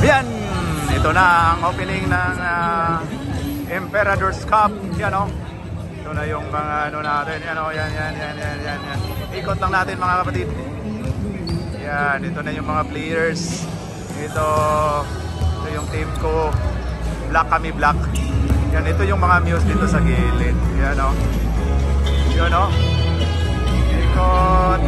Yan, ito na ang opening ng Emperador's Cup. Yan o. Ito na yung mga ano natin. Yan o, yan. Ikot lang natin mga kapatid. Yan, ito na yung mga players. Ito yung team ko. Black kami, black. Yan, ito yung mga muse dito sa gilid. Yan o. Yan o. Ikot.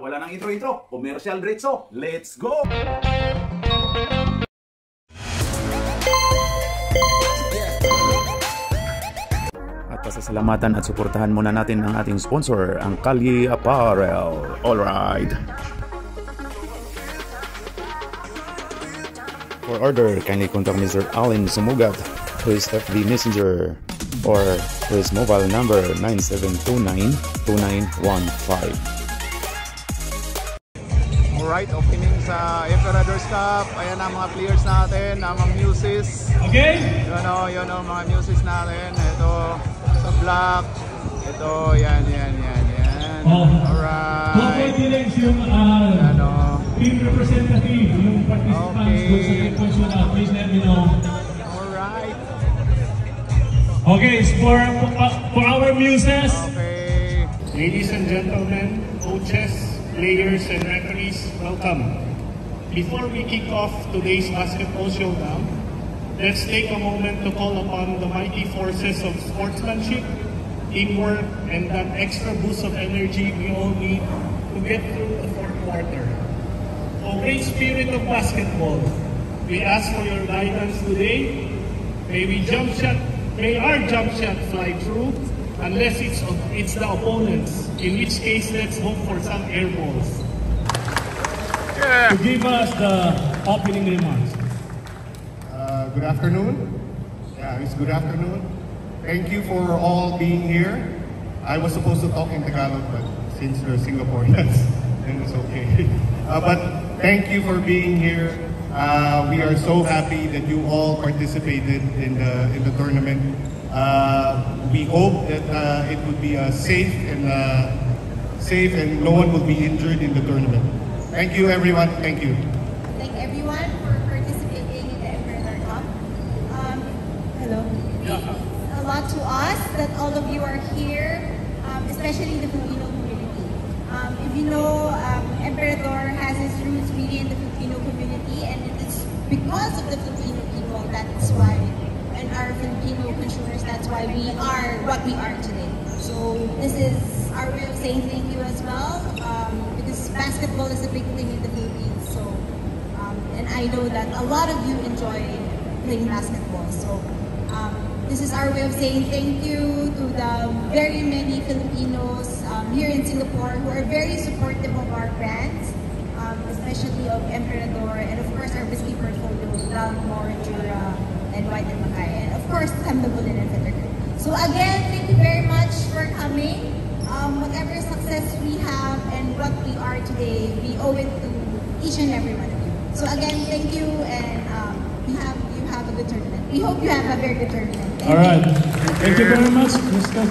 Wala nang intro. Commercial diretso. Let's go! At pasasalamatan at suportahan muna natin ang ating sponsor, ang Kalye Apparel. Alright. For order, kindly contact Mr. Allen Sumugat, who is FB Messenger, or his mobile number 9729-2915. Alright, opening sa Emperador's Cup. Ayan ang mga players natin, ang mga muses. Okay? Yun o, mga muses natin. Ito, sa black. Ito, yan. Alright. Congratulations yung team representative, yung participants sa question na, please let me know. Alright. Okay, for our muses. Okay. Ladies and gentlemen, coaches, players and referees, welcome. Before we kick off today's basketball showdown, let's take a moment to call upon the mighty forces of sportsmanship, teamwork, and that extra boost of energy we all need to get through the fourth quarter. O great spirit of basketball, we ask for your guidance today. May our jump shot fly through, unless it's the opponents, in which case let's hope for some air balls. Yeah. To give us the opening remarks. Good afternoon. Yeah, it's good afternoon. Thank you for all being here. I was supposed to talk in Tagalog, but since we're Singaporeans, then it's okay. But thank you for being here. We are so happy that you all participated in the tournament. We hope that it would be safe and no one will be injured in the tournament. Thank you, everyone. Thank you. Thank everyone for participating in the Emperador Cup. Hello. A lot to us that all of you are here, especially the Filipino community. If you know, Emperador has its roots really in the Filipino community, and it's because of the Filipino people that's why. And our Filipino consumers, that's why we are what we are today. So this is our way of saying thank you as well, because basketball is a big thing in the Philippines. So, and I know that a lot of you enjoy playing basketball. So this is our way of saying thank you to the very many Filipinos here in Singapore who are very supportive of our brands, especially of Emperador, and of course our whiskey portfolio, Dalmore, Jura, and White and Macay, and of course, Bulin and Fettergrid. So again, thank you very much for coming. Whatever success we have and what we are today, we owe it to each and every one of you. So again, thank you, and you have a good tournament. We hope you have a very good tournament. Alright, thank you very much, Mr.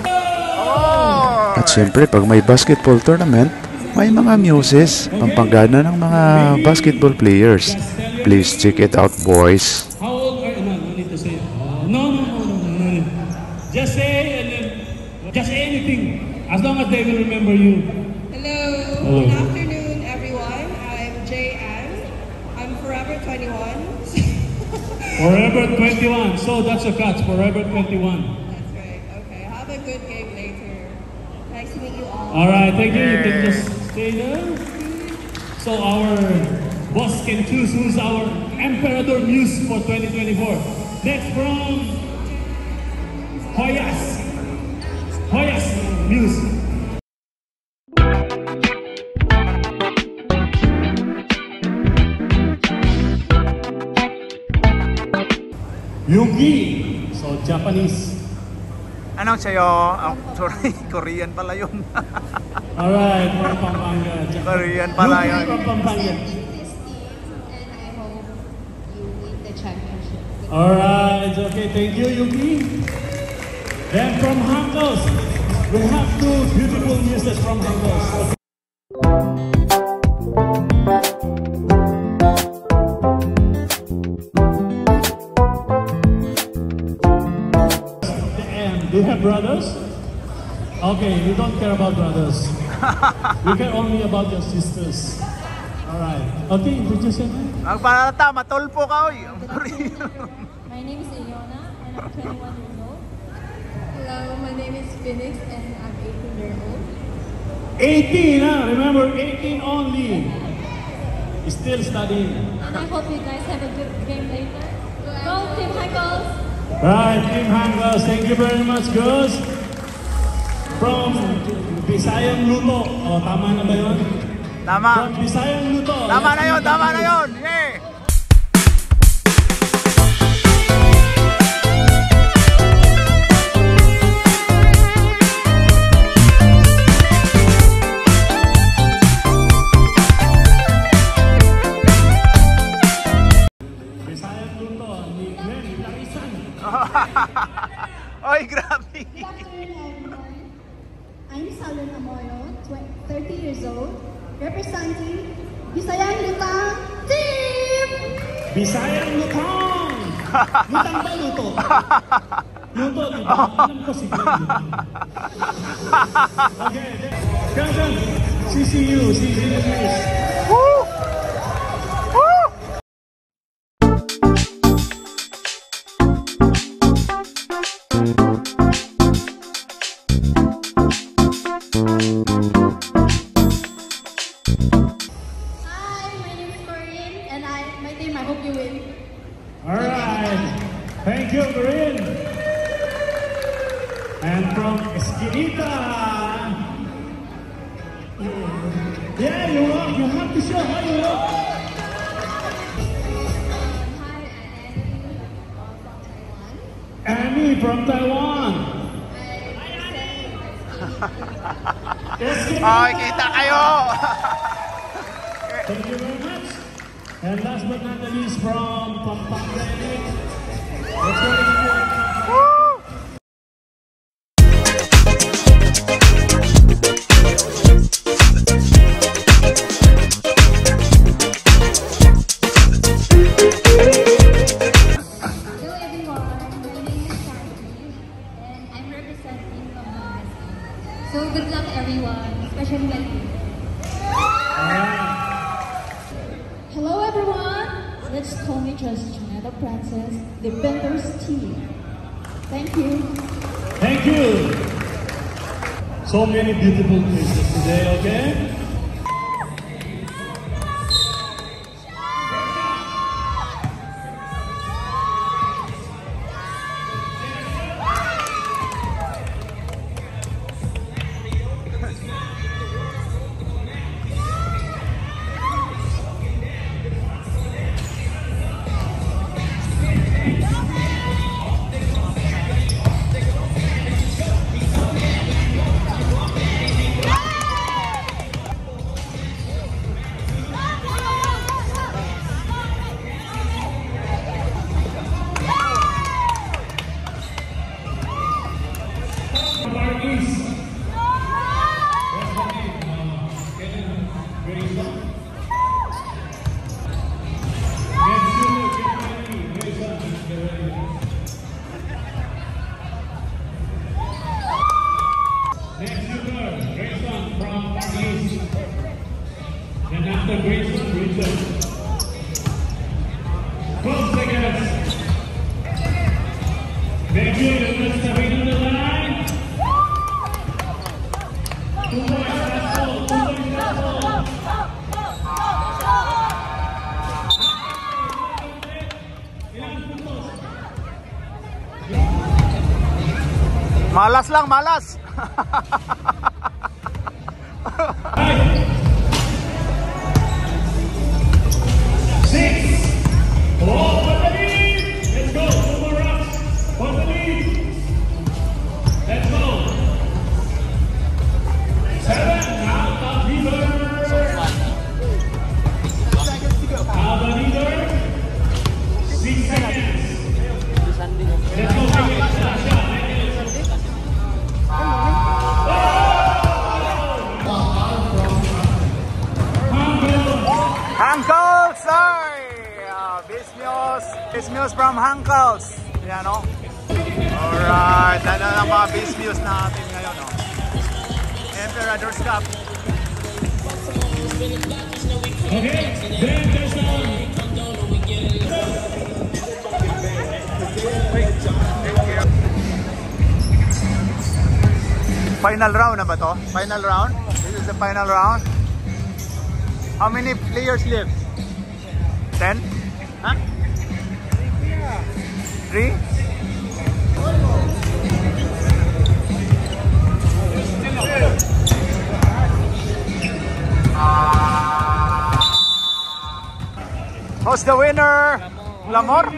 At syempre, pag may basketball tournament, may mga muses, pampagana ng mga basketball players. Please check it out, boys. How old are you? No need to say it. No. Just say and then just say anything. As long as they will remember you. Hello. Good afternoon, everyone. I'm Jay Ann. I'm Forever 21. Forever 21. So that's a catch. Forever 21. That's right. Okay. Have a good game later. Nice to meet you all. Alright, thank you. You can just stay there. So our boss can choose who's our Emperador Muse for 2024. Next from Hoyas Muse. Yugi. So Japanese. Anong sa'yo? Oh, sorry, Korean pala yun. Alright, from Pampanga. Korean pala yun. From Pampanga. This team, and I hope you win the championship. Alright, okay, thank you, Yuki. Then from Hankos, we have two beautiful muses from Hankos. Do you have brothers? Okay, we don't care about brothers. We care only about your sisters. Alright. Okay, introduce yourself. Ang panata, matulpo ka, oy. My name is Iona and I'm 21 years old. Hello, my name is Phoenix and I'm 18 years old. 18, huh? Remember, 18 only. Still studying. And I hope you guys have a good game later. Go Team Hackles! Right, Team Hangers, thank you very much, girls. From Bisayang Luto. Oh, tama na ba yun? Tama. From Bisayang Luto. Tama na yun, tama na yun. Yeah. Oy, grabe. Good afternoon, everyone. I'm Salon Amoyo, 30 years old, representing Bisayang Lutang Team! Bisayang Lutang! Lutang ba luto? Luto, diba? Alam ko si Glenn. Okay, Glenn, CCU, please. Woo! Woo! Hi, my name is Corinne, and my team, I hope you win. Alright, thank you, Corinne. And from Esquinita. Yeah, you have to show how you look. Hi, I'm Annie from Taiwan. Annie from Taiwan. Oy, kita kayo. Thank you very much. And last but not the least, from Pampanga. Let's go to Woo! Hello everyone, my name is Shanti, and I'm representing Pampanga. So good luck everyone, especially like you. Hello everyone, let's call me just Janetta Princess, the Benders team. Thank you. Thank you. So many beautiful places today, okay? And after Grayson, Grayson. 12 seconds. Thank you. Let's stepping on the line. 2 points, that's all. 2 points, that's all. Malas lang, malas. Let's go. Hankals! Ay! Bismuse from Hankals. Yan, no? Alright, ano ang mga Bismuse natin ngayon, no? Emperador's Cup. Okay, then there's Final round na ba to? Final round? This is the final round. How many players left? 10? Huh? 3? Who's the winner? Lamor?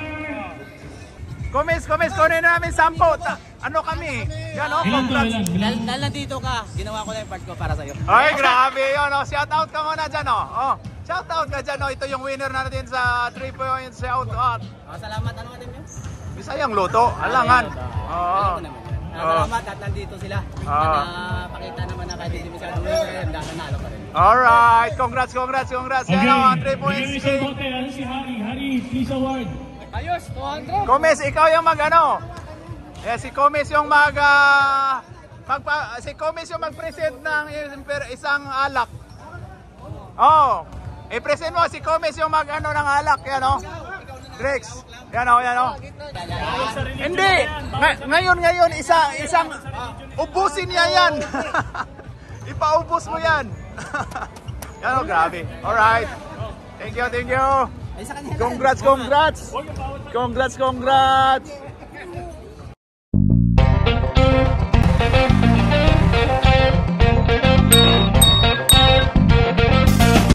Kumis, kunin namin 10. Ano kami? Yan o, congrats. Dahil nandito ka, ginawa ko na yung part ko para sa'yo. Ay, grabe yun. Oh. Shout out ka muna dyan. Oh. Shout out ka dyan. Oh. Ito yung winner natin sa 3 points shout out. Salamat. Ano natin yun? Bisayang luto. Alangan. Alam ko naman yan. Salamat at nandito sila. At pakita naman na kahit hindi masyadong winner, nanalo pa rin. Alright. Congrats. Okay, Yan o, 3 points. si Hari, please award. Ayos, 200. Komes, ikaw yung mag-ano? Si Komes yung si Komes yung mag-present ng isang alak. Oh, i-present mo si Komes yung mag-ano ng alak, yan o. Drex, yan o. Hindi, ngayon isang ubusin niya yan. Ipaubos mo yan. Yan o, grabe. Alright. Thank you. Congrats.